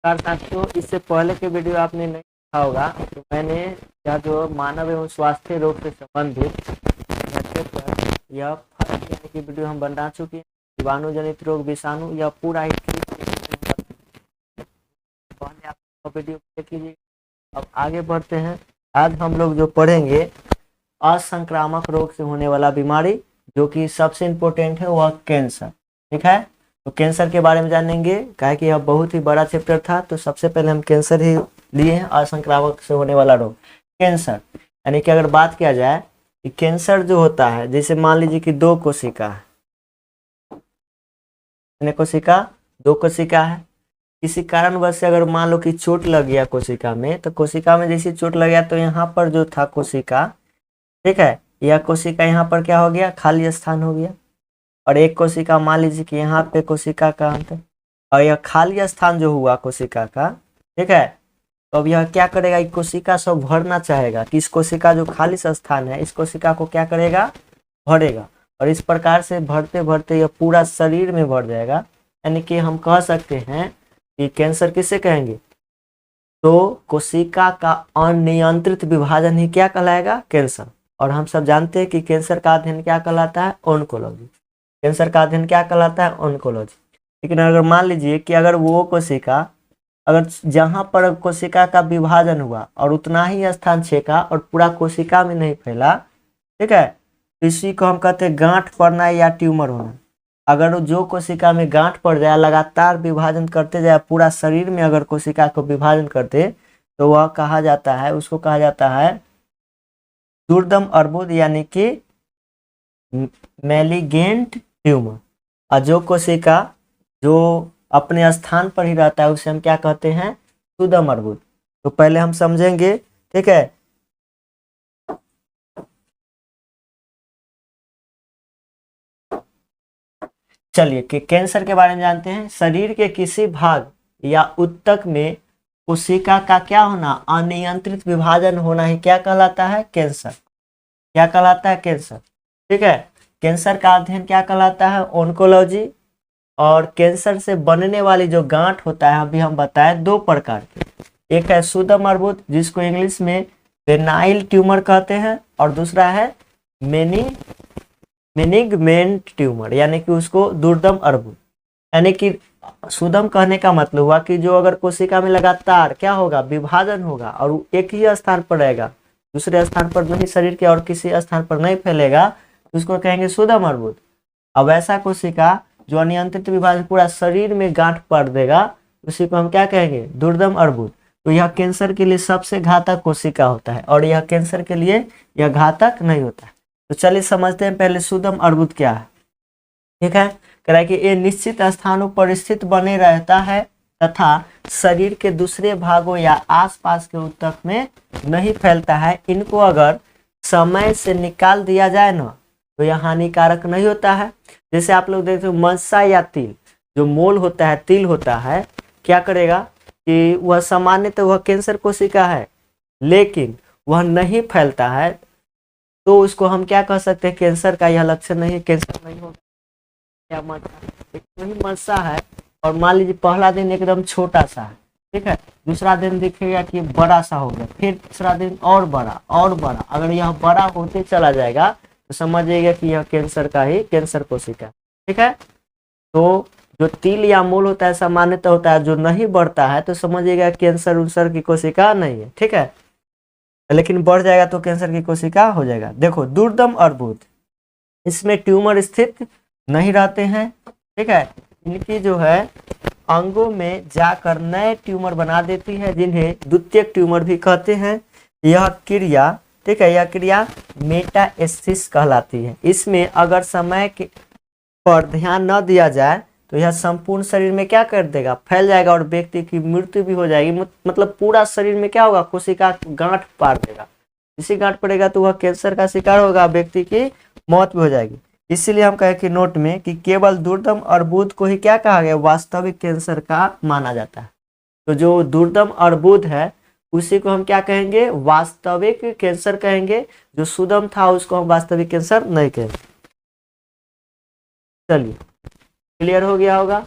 साथियों, इससे पहले के वीडियो आपने नहीं देखा होगा तो मैंने यह जो मानव एवं स्वास्थ्य रोग से संबंधित यह फर्स्ट यानी कि वीडियो हम बना चुके हैं। जीवाणु जनित रोग, विषाणु, यह पूरा ही पहले आप वीडियो देख लीजिए। अब आगे बढ़ते हैं। आज हम लोग जो पढ़ेंगे असंक्रामक रोग से होने वाला बीमारी, जो कि सबसे इम्पोर्टेंट है वह कैंसर। ठीक है, तो कैंसर के बारे में जानेंगे। काहे कि यह बहुत ही बड़ा चैप्टर था, तो सबसे पहले हम कैंसर ही लिए हैं। असंक्रामक से होने वाला रोग कैंसर, यानी कि अगर बात किया जाए कि कैंसर जो होता है, जैसे मान लीजिए कि दो कोशिका है, दो कोशिका है। किसी कारणवश से अगर मान लो कि चोट लग गया कोशिका में, तो कोशिका में जैसे चोट लग गया तो यहाँ पर जो था कोशिका, ठीक है, यह कोशिका यहाँ पर क्या हो गया, खाली स्थान हो गया। और एक कोशिका मान लीजिए कि यहाँ पे कोशिका का अंत, और यह खाली स्थान जो हुआ कोशिका का, ठीक है, तो अब यह क्या करेगा, एक कोशिका सब भरना चाहेगा कि इस कोशिका जो खाली स्थान है, इस कोशिका को क्या करेगा, भरेगा। और इस प्रकार से भरते भरते यह पूरा शरीर में भर जाएगा। यानी कि हम कह सकते हैं कि कैंसर किसे कहेंगे, तो कोशिका का अनियंत्रित विभाजन ही क्या कहलाएगा, कैंसर। और हम सब जानते हैं कि कैंसर का अध्ययन क्या कहलाता है, ऑन्कोलॉजी। कैंसर का अध्ययन क्या कहलाता है, ऑन्कोलॉजी। लेकिन अगर मान लीजिए कि अगर वो कोशिका, अगर जहां पर कोशिका का विभाजन हुआ और उतना ही स्थान छेका और पूरा कोशिका में नहीं फैला, ठीक है, तो इसी को हम कहते हैं गांठ पड़ना या ट्यूमर होना। अगर जो कोशिका में गांठ पड़ जाए, लगातार विभाजन करते जाए, पूरा शरीर में अगर कोशिका को विभाजन करते, तो वह कहा जाता है, उसको कहा जाता है दुर्दम अर्बुद, यानी कि मैलिगेंट ट्यूमर। और जो कोशिका जो अपने स्थान पर ही रहता है, उसे हम क्या कहते हैं, सुदम अर्बुद। तो पहले हम समझेंगे, ठीक है। चलिए कि कैंसर के बारे में जानते हैं। शरीर के किसी भाग या ऊतक में कोशिका का क्या होना, अनियंत्रित विभाजन होना ही क्या कहलाता है, कैंसर। क्या कहलाता है, कैंसर। ठीक है, कैंसर का अध्ययन क्या कहलाता है, ऑन्कोलॉजी। और कैंसर से बनने वाली जो गांठ होता है, अभी हम बताएं दो प्रकार के। एक है सुदम अर्बुद, जिसको इंग्लिश में बेनाइल ट्यूमर कहते हैं, और दूसरा है मेनिगमेंट ट्यूमर, यानी कि उसको दुर्दम अर्बुद। यानी कि सुदम कहने का मतलब हुआ कि जो अगर कोशिका में लगातार क्या होगा, विभाजन होगा और एक ही स्थान पर रहेगा, दूसरे स्थान पर नहीं, शरीर के और किसी स्थान पर नहीं फैलेगा, तो उसको कहेंगे सुदम अर्बुद। अब ऐसा कोशिका जो अनियंत्रित विभाजन पूरा शरीर में गांठ पड़ देगा, उसी को हम क्या कहेंगे, दुर्दम अर्बुद। तो यह कैंसर के लिए सबसे घातक कोशिका होता है, और यह कैंसर के लिए यह घातक नहीं होता है। तो चलिए समझते हैं पहले सुदम अर्बुद क्या है। ठीक है, कह रहा है कि ये निश्चित स्थानों पर स्थित बने रहता है तथा शरीर के दूसरे भागों या आसपास के ऊतक में नहीं फैलता है। इनको अगर समय से निकाल दिया जाए ना, तो यह हानिकारक नहीं होता है। जैसे आप लोग देखते हो मनसा या तिल, जो मोल होता है, तिल होता है, क्या करेगा कि वह सामान्यतः वह कैंसर कोशिका है, लेकिन वह नहीं फैलता है, तो उसको हम क्या कह सकते हैं, कैंसर का यह लक्षण नहीं है, कैंसर नहीं होगा। क्या वही मनसा है, और मान लीजिए पहला दिन एकदम छोटा सा है, ठीक है, दूसरा दिन दिखेगा कि बड़ा सा हो गया, फिर तीसरा दिन और बड़ा और बड़ा। अगर यह बड़ा होते चला जाएगा तो समझिएगा कि यह कैंसर का ही कैंसर कोशिका। ठीक है, तो जो तिल या मूल होता है सामान्यतः होता है, जो नहीं बढ़ता है तो समझिएगा कैंसर उनसर की कोशिका नहीं है। ठीक है, लेकिन बढ़ जाएगा तो कैंसर की कोशिका हो जाएगा। देखो दुर्दम अर्बुद, इसमें ट्यूमर स्थित नहीं रहते हैं। ठीक है, इनकी जो है अंगों में जाकर नए ट्यूमर बना देती है, जिन्हें द्वितीयक ट्यूमर भी कहते हैं। यह क्रिया, ठीक है, यह क्रिया मेटास्टेसिस कहलाती है। इसमें अगर समय के पर ध्यान न दिया जाए तो यह संपूर्ण शरीर में क्या कर देगा, फैल जाएगा, और व्यक्ति की मृत्यु भी हो जाएगी। मतलब पूरा शरीर में क्या होगा, कोशिका गांठ पार देगा। इसी गांठ पड़ेगा तो वह कैंसर का शिकार होगा, व्यक्ति की मौत भी हो जाएगी। इसीलिए हम कहें कि नोट में कि केवल दुर्दम अर्बुद को ही क्या कहा गया, वास्तविक कैंसर का माना जाता है। तो जो दुर्दम अर्बुद है उसी को हम क्या कहेंगे, वास्तविक कैंसर कहेंगे। जो सुदम था उसको हम वास्तविक कैंसर नहीं कहेंगे। चलिए, क्लियर हो गया होगा।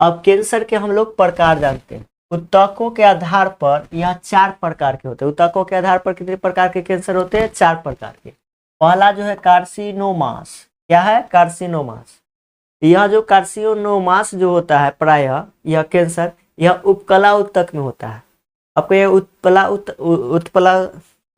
अब कैंसर के हम लोग प्रकार जानते हैं। ऊतकों के आधार पर यह 4 प्रकार के होते हैं। ऊतकों के आधार पर कितने प्रकार के कैंसर होते हैं? 4 प्रकार के। पहला जो है कार्सिनोमास। क्या है? कार्सिनोमास। यह जो कार्सिनोमास जो होता है प्रायः यह कैंसर यह उपकला ऊतक में होता है। आपको ये उत्पला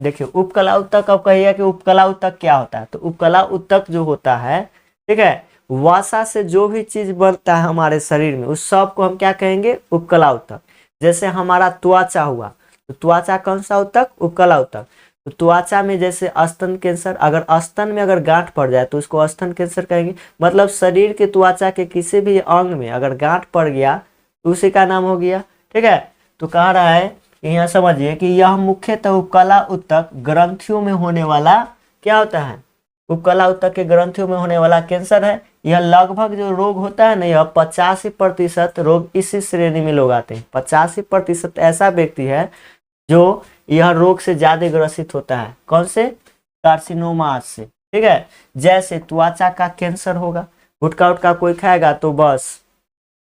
देखिए उपकला ऊतक, आप कहिए कि उपकला ऊतक क्या होता है? तो उपकला ऊतक जो होता है, ठीक है, वसा से जो भी चीज बनता है हमारे शरीर में उस सब को हम क्या कहेंगे? उपकला ऊतक। जैसे हमारा त्वचा हुआ, तो त्वचा कौन सा ऊतक? उपकला ऊतक। तो त्वचा में जैसे स्तन कैंसर, अगर स्तन में अगर गांठ पड़ जाए तो उसको स्तन कैंसर कहेंगे। मतलब शरीर के त्वचा के किसी भी अंग में अगर गांठ पड़ गया तो उसी का नाम हो गया। ठीक है, तो कह रहा है कि यहाँ समझिए कि यह मुख्यतः उपकला ऊतक ग्रंथियों में होने वाला क्या होता है? उपकला ऊतक के ग्रंथियों में होने वाला कैंसर है। यह लगभग जो रोग होता है ना, यह 85% रोग इसी श्रेणी में लोग आते हैं। 85% ऐसा व्यक्ति है जो यह रोग से ज्यादा ग्रसित होता है। कौन से? कार्सिनोमास से। ठीक है, जैसे त्वचा का कैंसर होगा, गुटखा उटखा कोई खाएगा तो बस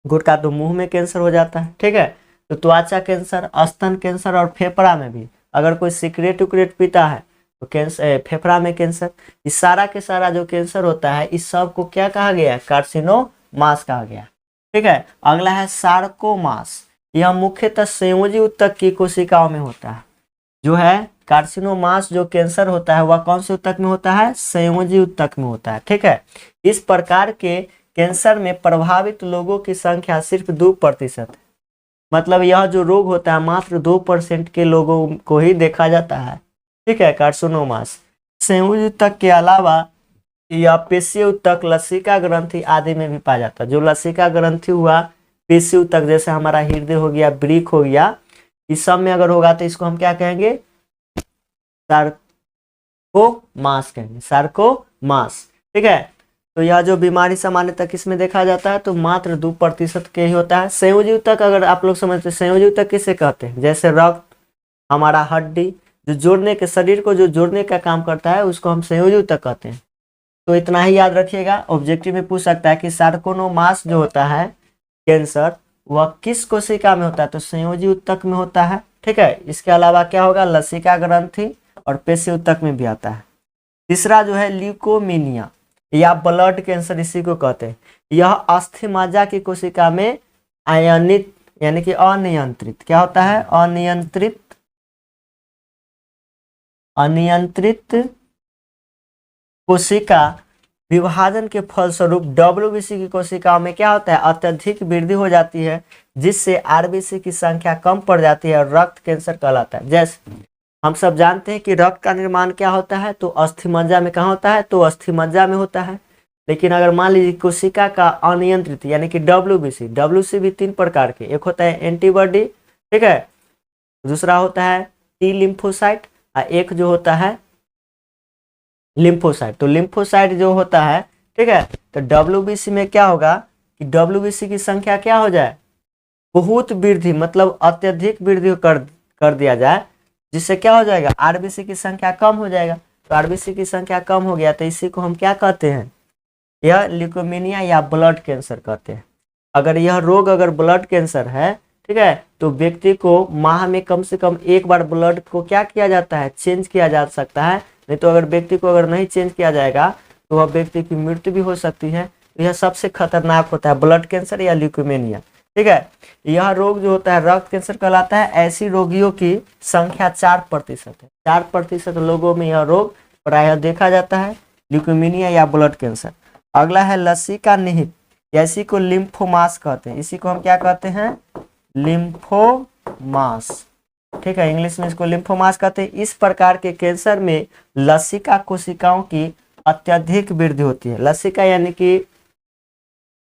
गुटखा तो मुंह में कैंसर हो जाता है। ठीक है, तो त्वचा कैंसर, स्तन कैंसर और फेफड़ा में भी अगर कोई सिगरेट उगरेट पीता है तो कैंसर, फेफड़ा में कैंसर। इस सारा के सारा जो कैंसर होता है इस सब को क्या कहा गया? कार्सिनोमास कहा गया। ठीक है, अगला है सार्कोमास। यह मुख्यतः संयोजी ऊतक की कोशिकाओं में होता है। जो है कार्सिनोमास जो कैंसर होता है वह कौन से ऊतक में होता है? संयोजी ऊतक में होता है। ठीक है, इस प्रकार के कैंसर में प्रभावित लोगों की संख्या सिर्फ 2% है। मतलब यह जो रोग होता है मात्र 2% के लोगों को ही देखा जाता है। ठीक है, कार्सिनोमास। संयोजी ऊतक के अलावा यह पेशीय ऊतक, लसिका ग्रंथि आदि में भी पाया जाता है। जो लसिका ग्रंथि हुआ, पेशीय ऊतक जैसे हमारा हृदय हो गया, वृक्क हो गया, इस सब में अगर होगा तो इसको हम क्या कहेंगे? सार्कोमास कहेंगे, सार्कोमास। ठीक है, तो यह जो बीमारी सामान्यतः किसमें देखा जाता है? तो मात्र 2% के ही होता है। संयोजी ऊतक अगर आप लोग समझते हैं, संयोजी ऊतक किसे कहते हैं? जैसे रक्त, हमारा हड्डी जो जोड़ने के, शरीर को जो जोड़ने का काम करता है उसको हम संयोजी ऊतक कहते हैं। तो इतना ही याद रखिएगा। ऑब्जेक्टिव में पूछ सकता है कि सार्कोनोमास जो होता है कैंसर वह किस कोशिका में होता है? तो संयोजी ऊतक में होता है। ठीक है, इसके अलावा क्या होगा? लसिका ग्रंथि और पेशीय ऊतक में भी आता है। तीसरा जो है ल्यूकोमीनिया या ब्लड कैंसर, इसी को कहते हैं। यह अस्थि मज्जा की कोशिका में आयनित यानी कि अनियंत्रित क्या होता है? अनियंत्रित कोशिका विभाजन के फलस्वरूप WBC की कोशिकाओं में क्या होता है? अत्यधिक वृद्धि हो जाती है, जिससे RBC की संख्या कम पड़ जाती है और रक्त कैंसर कहलाता है। जैसे हम सब जानते हैं कि रक्त का निर्माण क्या होता है? तो अस्थि मज्जा में कहाँ होता है? तो अस्थि मज्जा में होता है। लेकिन अगर मान लीजिए कोशिका का अनियंत्रित यानी कि WBC भी 3 प्रकार के, एक होता है एंटीबॉडी, ठीक है, दूसरा होता है टी लिम्फोसाइट और एक जो होता है लिम्फोसाइट। तो लिम्फोसाइट जो होता है, ठीक है, तो WBC में क्या होगा कि WBC की संख्या क्या हो जाए? बहुत वृद्धि, मतलब अत्यधिक वृद्धि कर दिया जाए, जिससे क्या हो जाएगा? RBC की संख्या कम हो जाएगा। तो RBC की संख्या कम हो गया तो इसी को हम क्या कहते हैं? यह ल्यूकोमीनिया या ब्लड कैंसर कहते हैं। अगर यह रोग अगर ब्लड कैंसर है, ठीक है, तो व्यक्ति को माह में कम से कम एक बार ब्लड को क्या किया जाता है? चेंज किया जा सकता है। नहीं तो अगर व्यक्ति को अगर नहीं चेंज किया जाएगा तो वह व्यक्ति की मृत्यु भी हो सकती है। तो यह सबसे खतरनाक होता है ब्लड कैंसर या ल्यूकोमीनिया। ठीक है, यह रोग जो होता है रक्त कैंसर कहलाता है। ऐसी रोगियों की संख्या 4% है। 4% लोगों में यह रोग प्रायः देखा जाता है, ल्यूकोमीनिया या ब्लड कैंसर। अगला है लसिका निहित, इसी को लिम्फोमास कहते हैं। इसी को हम क्या कहते हैं? लिम्फोमास। ठीक है, इंग्लिश में इसको लिम्फोमास कहते हैं। इस प्रकार के कैंसर में लसिका कोशिकाओं की अत्यधिक वृद्धि होती है। लसिका यानी कि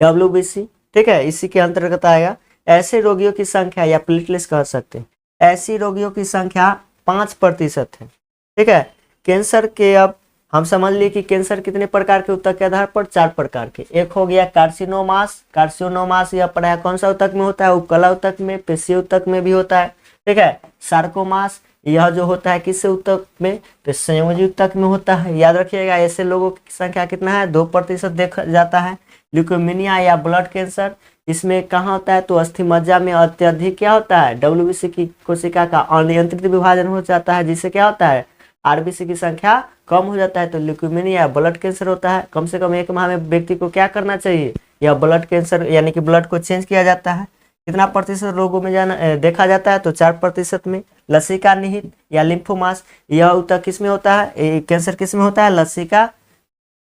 WBC, ठीक है, इसी के अंतर्गत आएगा। ऐसे रोगियों की संख्या या प्लेटलेट्स कह सकते हैं, ऐसी रोगियों की संख्या 5% है। ठीक है, कैंसर के अब हम समझ लिए कि कैंसर कितने प्रकार के ऊतक के आधार पर? 4 प्रकार के। एक हो गया कार्सिनोमास। कार्सिनोमास यह प्रायः कौन सा ऊतक में होता है? उपकला ऊतक में, पेशीय ऊतक में भी होता है। ठीक है, सार्कोमास यह जो होता है किस ऊतक में? तो संयोजी ऊतक में होता है। याद रखिएगा, ऐसे लोगों की संख्या कितना है? 2% देखा जाता है। ल्यूकेमिया या ब्लड कैंसर, इसमें कहाँ होता है तो अस्थि मज्जा में अत्यधिक क्या होता है, WBC की कोशिका का अनियंत्रित विभाजन हो जाता है, जिससे क्या होता है RBC की संख्या कम हो जाता है, तो ल्यूकेमिया या ब्लड कैंसर होता है। कम से कम 1 माह में व्यक्ति को क्या करना चाहिए, यह ब्लड कैंसर यानी कि ब्लड को चेंज किया जाता है। कितना प्रतिशत लोगों में देखा जाता है तो 4% में। लसिका निहित या लिम्फोमास, यह उत्तर किस में होता है, कैंसर किस में होता है, लसिका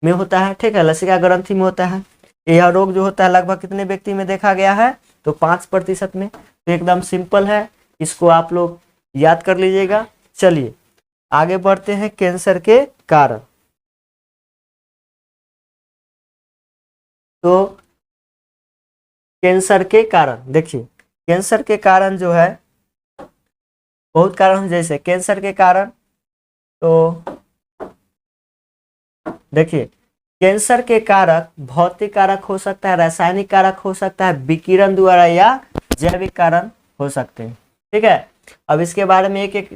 में होता है, ठीक है, लसिका ग्रंथि में होता है। यह रोग जो होता है लगभग कितने व्यक्ति में देखा गया है तो 5% में। तो एकदम सिंपल है, इसको आप लोग याद कर लीजिएगा। चलिए आगे बढ़ते हैं कैंसर के कारण। तो कैंसर के कारण देखिए, कैंसर के कारण जो है बहुत कारण, जैसे कैंसर के कारण तो देखिए कैंसर के कारक भौतिक कारक हो सकता है, रासायनिक कारक हो सकता है, विकिरण द्वारा या जैविक कारण हो सकते हैं, ठीक है। अब इसके बारे में एक एक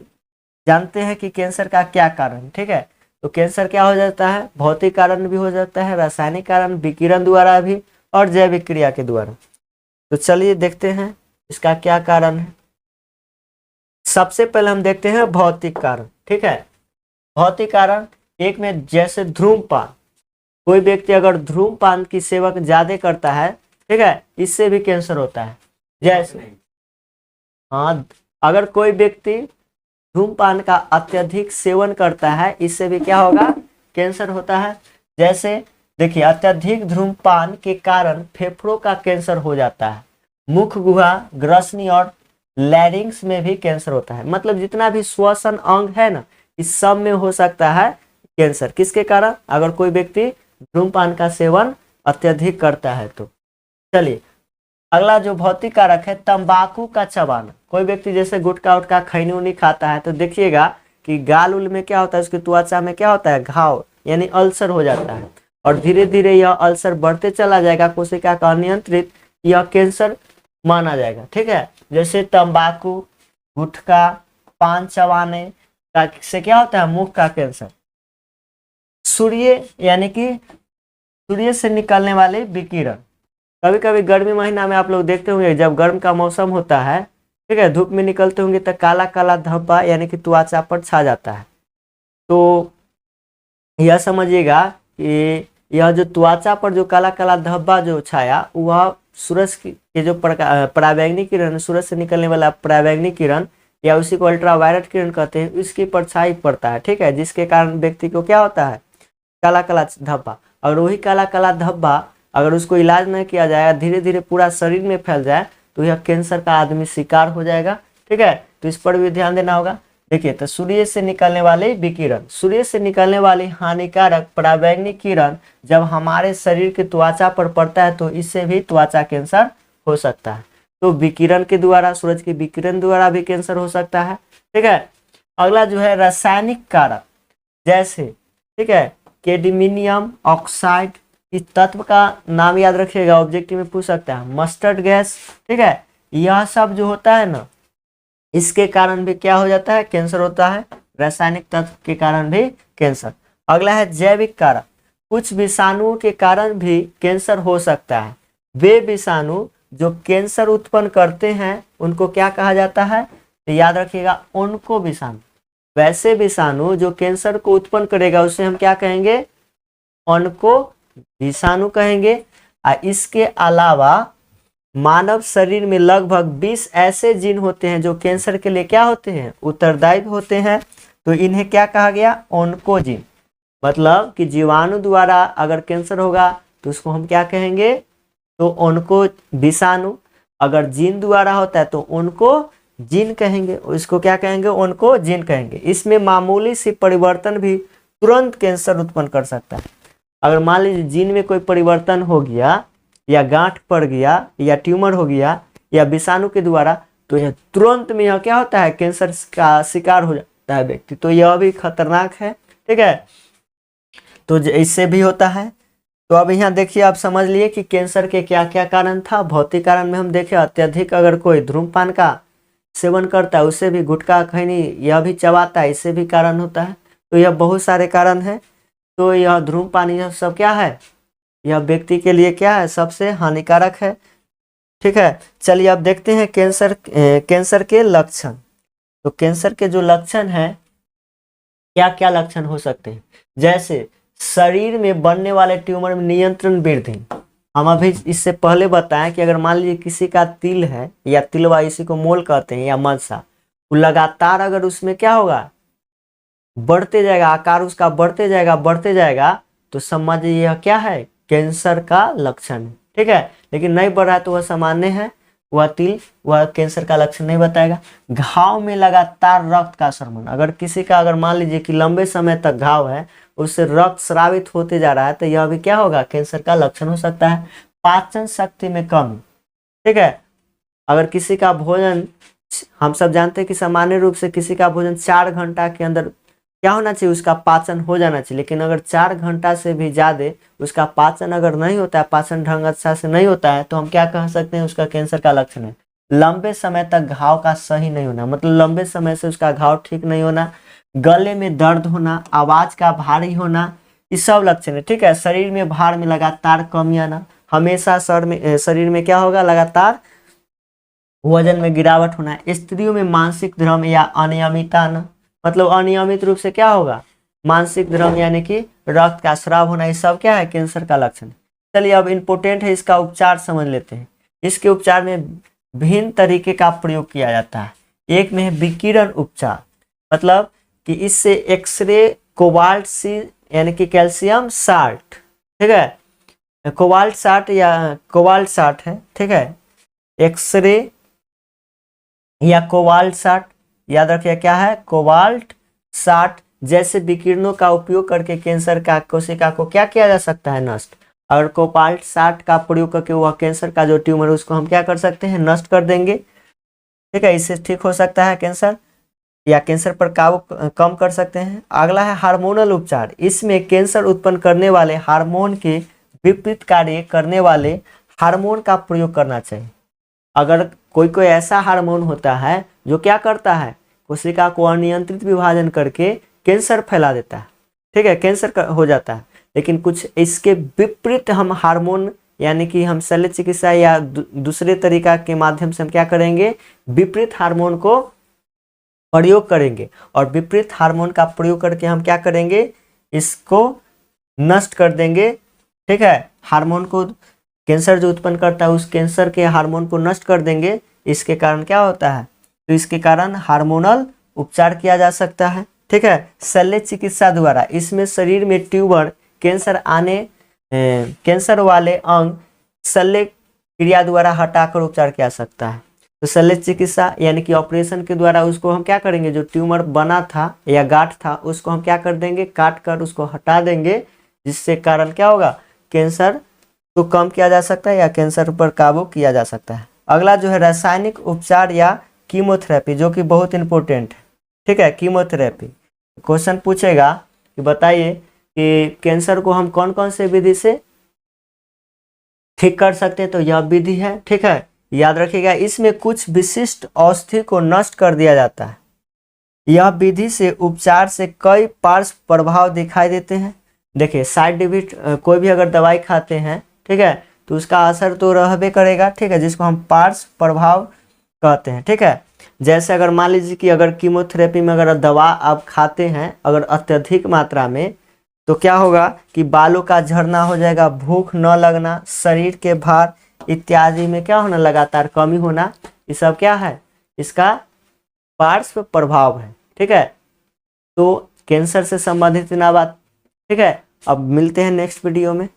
जानते हैं कि कैंसर का क्या कारण, ठीक है। तो कैंसर क्या हो जाता है, भौतिक कारण भी हो जाता है, रासायनिक कारण, विकिरण द्वारा भी, और जैविक क्रिया के द्वारा। तो चलिए देखते हैं इसका क्या कारण है। सबसे पहले हम देखते हैं भौतिक कारण, ठीक है। भौतिक कारण एक में जैसे धूम्रपान, कोई व्यक्ति अगर धूम्रपान की सेवन ज्यादा करता है, ठीक है, इससे भी कैंसर होता है। जैसे हाँ, अगर कोई व्यक्ति धूम्रपान का अत्यधिक सेवन करता है, इससे भी क्या होगा, कैंसर होता है। जैसे देखिए अत्यधिक धूम्रपान के कारण फेफड़ों का कैंसर हो जाता है, मुख गुहा, ग्रसनी और लैरिंग्स में भी कैंसर होता है। मतलब जितना भी श्वसन अंग है ना, इस सब में हो सकता है कैंसर। किसके कारण, अगर कोई व्यक्ति धूम्रपान का सेवन अत्यधिक करता है तो। चलिए अगला जो भौतिक कारक है, तंबाकू का चबाना। कोई व्यक्ति जैसे गुटखा उटखा खैनी उनी खाता है तो देखिएगा कि गाल उल में क्या होता है, उसकी त्वचा में क्या होता है, घाव यानी अल्सर हो जाता है, और धीरे धीरे यह अल्सर बढ़ते चला जाएगा, कोशिका का अनियंत्रित, यह कैंसर माना जाएगा, ठीक है। जैसे तंबाकू, गुटखा, पान चबाने का से क्या होता है, मुख का कैंसर। सूर्य यानी कि सूर्य से निकलने वाले विकिरण, कभी कभी गर्मी महीना में आप लोग देखते होंगे जब गर्म का मौसम होता है, ठीक है, धूप में निकलते होंगे तो काला काला धब्बा यानी कि त्वचा पर छा जाता है। तो यह समझिएगा कि यह जो त्वचा पर जो काला काला धब्बा जो छाया, वह सूरज के जो पराबैंगनी किरण, सूरज से निकलने वाला पराबैंगनी किरण या उसी को अल्ट्रावायलेट किरण कहते हैं, इसकी परछाई पड़ता है, ठीक है, जिसके कारण व्यक्ति को क्या होता है, काला काला धब्बा। और वही काला काला धब्बा अगर उसको इलाज नहीं किया जाए, धीरे धीरे पूरा शरीर में फैल जाए, तो यह कैंसर का आदमी शिकार हो जाएगा, ठीक है। तो इस पर भी ध्यान देना होगा। देखिए तो सूर्य से निकलने वाले विकिरण, सूर्य से निकलने वाली हानिकारक पराबैंगनी किरण जब हमारे शरीर की त्वचा पर पड़ता है तो इससे भी त्वचा कैंसर हो सकता है। तो विकिरण के द्वारा, सूरज के विकिरण द्वारा भी कैंसर हो सकता है, ठीक है। अगला जो है रासायनिक कारक, जैसे ठीक है कैडमियम ऑक्साइड, इस तत्व का नाम याद रखिएगा, ऑब्जेक्टिव में पूछ सकता है, मस्टर्ड गैस, ठीक है, यह सब जो होता है ना, इसके कारण भी क्या हो जाता है, कैंसर होता है। रासायनिक तत्व के कारण भी कैंसर। अगला है जैविक कारक, कुछ विषाणुओं के कारण भी कैंसर हो सकता है। वे विषाणु जो कैंसर उत्पन्न करते हैं उनको क्या कहा जाता है, तो याद रखिएगा उनको विषाणु। वैसे विषाणु जो कैंसर को उत्पन्न करेगा उसे हम क्या कहेंगे, उनको विषाणु कहेंगे। इसके अलावा मानव शरीर में लगभग 20 ऐसे जीन होते हैं जो कैंसर के लिए क्या होते हैं, उत्तरदायी होते हैं। तो इन्हें क्या कहा गया, ओन्कोजीन। मतलब कि जीवाणु द्वारा अगर कैंसर होगा तो उसको हम क्या कहेंगे, तो उनको विषाणु। अगर जीन द्वारा होता है तो उनको जीन कहेंगे, इसको क्या कहेंगे, उनको जीन कहेंगे। इसमें मामूली सी परिवर्तन भी तुरंत कैंसर उत्पन्न कर सकता है। अगर मान लीजिए जीन में कोई परिवर्तन हो गया, या गांठ पड़ गया, या ट्यूमर हो गया, या विषाणु के द्वारा, तो यह तुरंत में यह क्या होता है, कैंसर का शिकार हो जाता है व्यक्ति। तो यह भी खतरनाक है, ठीक है। तो इससे भी होता है। तो अब यहाँ देखिए, आप समझ लिए कि कैंसर के क्या क्या कारण था। भौतिक कारण में हम देखे अत्यधिक अगर कोई धूम्रपान का सेवन करता है, उससे भी गुटखा खैनी यह भी चबाता है, इससे भी कारण होता है। तो यह बहुत सारे कारण हैं। तो यह धूम्रपान यह सब क्या है, यह व्यक्ति के लिए क्या है, सबसे हानिकारक है। ठीक है, चलिए अब देखते हैं कैंसर के लक्षण। तो कैंसर के जो लक्षण हैं, क्या क्या लक्षण हो सकते हैं, जैसे शरीर में बनने वाले ट्यूमर में नियंत्रण वृद्धि। हम अभी इससे पहले बताएं कि अगर मान लीजिए किसी का तिल है या तिलवा, इसी को मोल कहते हैं या मनसा, वो लगातार अगर उसमें क्या होगा, बढ़ते जाएगा, आकार उसका बढ़ते जाएगा, तो समझिए यह क्या है, कैंसर का लक्षण है। ठीक है, लेकिन नहीं बढ़ रहा है तो वह सामान्य है, वह कैंसर का लक्षण नहीं बताएगा। घाव में लगातार रक्त का स्रवण, अगर किसी का अगर मान लीजिए कि लंबे समय तक घाव है, उससे रक्त स्रावित होते जा रहा है, तो यह भी क्या होगा, कैंसर का लक्षण हो सकता है। पाचन शक्ति में कमी। ठीक है, अगर किसी का भोजन, हम सब जानते हैं कि सामान्य रूप से किसी का भोजन 4 घंटा के अंदर क्या होना चाहिए, उसका पाचन हो जाना चाहिए, लेकिन अगर 4 घंटा से भी ज्यादा उसका पाचन अगर नहीं होता है, पाचन ढंग अच्छा से नहीं होता है, तो हम क्या कह सकते हैं, उसका कैंसर का लक्षण है। लंबे समय तक घाव का सही नहीं होना, मतलब लंबे समय से उसका घाव ठीक नहीं होना, गले में दर्द होना, आवाज का भारी होना, ये सब लक्षण है। ठीक है, शरीर में भार में लगातार कमी आना, हमेशा शरीर में क्या होगा, लगातार वजन में गिरावट होना, स्त्रियों में मानसिक भ्रम या अनियमितता आना, मतलब अनियमित रूप से क्या होगा, मानसिक भ्रम यानी कि रक्त का स्राव होना, ये सब क्या है, कैंसर का लक्षण। चलिए अब इम्पोर्टेंट है, इसका उपचार समझ लेते हैं। इसके उपचार में भिन्न तरीके का प्रयोग किया जाता है। एक में है विकिरण उपचार, मतलब कि इससे एक्सरे, कोबाल्ट सी यानी कि कैल्शियम साल्ट, ठीक है, कोबाल्ट साल्ट या कोबाल्ट साल्ट है, ठीक है, एक्सरे या कोबाल्ट साल्ट, याद रखिए क्या है, कोबाल्ट साल्ट जैसे विकिरणों का उपयोग करके कैंसर का कोशिका को क्या किया जा सकता है, नष्ट। अगर कोबाल्ट साल्ट का प्रयोग करके वह कैंसर का जो ट्यूमर है उसको हम क्या कर सकते हैं, नष्ट कर देंगे। ठीक है, इससे ठीक हो सकता है कैंसर, या कैंसर पर काबू कम कर सकते हैं। अगला है हार्मोनल उपचार। इसमें कैंसर उत्पन्न करने वाले हार्मोन के विपरीत कार्य करने वाले हार्मोन का प्रयोग करना चाहिए। अगर कोई ऐसा हार्मोन होता है जो क्या करता है, कोशिका को अनियंत्रित विभाजन करके कैंसर फैला देता है, ठीक है, कैंसर हो जाता है। लेकिन कुछ इसके विपरीत हम हार्मोन यानी कि हम शल्य चिकित्सा या दूसरे तरीका के माध्यम से हम क्या करेंगे, विपरीत हार्मोन को प्रयोग करेंगे, और विपरीत हार्मोन का प्रयोग करके हम क्या करेंगे, इसको नष्ट कर देंगे। ठीक है, हार्मोन को, कैंसर जो उत्पन्न करता है उस कैंसर के हार्मोन को नष्ट कर देंगे। इसके कारण क्या होता है, तो इसके कारण हार्मोनल उपचार किया जा सकता है। ठीक है, शल्य चिकित्सा द्वारा इसमें शरीर में ट्यूमर, कैंसर वाले अंग शल्य क्रिया द्वारा हटाकर उपचार किया जा सकता है। तो शल्य चिकित्सा यानी कि ऑपरेशन के द्वारा उसको हम क्या करेंगे, जो ट्यूमर बना था या गांठ था उसको हम क्या कर देंगे, काट कर उसको हटा देंगे, जिससे कारण क्या होगा, कैंसर को कम किया जा सकता है या कैंसर पर काबू किया जा सकता है। अगला जो है रासायनिक उपचार या कीमोथेरेपी, जो कि बहुत इंपॉर्टेंट है। ठीक है, कीमोथेरेपी क्वेश्चन पूछेगा कि बताइए कि कैंसर को हम कौन कौन से विधि से ठीक कर सकते हैं, तो यह विधि है। ठीक है, याद रखिएगा, इसमें कुछ विशिष्ट औषधि को नष्ट कर दिया जाता है। यह विधि से उपचार से कई पार्श्व प्रभाव दिखाई देते हैं। देखिए, साइड इफेक्ट, कोई भी अगर दवाई खाते हैं, ठीक है, तो उसका असर तो रहबे करेगा। ठीक है, जिसको हम पार्श्व प्रभाव कहते हैं। ठीक है, जैसे अगर मान लीजिए कि अगर कीमोथेरेपी में अगर दवा आप खाते हैं अगर अत्यधिक मात्रा में, तो क्या होगा कि बालों का झड़ना हो जाएगा, भूख न लगना, शरीर के भार इत्यादि में क्या होना, लगातार कमी होना, ये सब क्या है, इसका पार्श्व प्रभाव है। ठीक है, तो कैंसर से संबंधित ना बात। ठीक है, अब मिलते हैं नेक्स्ट वीडियो में।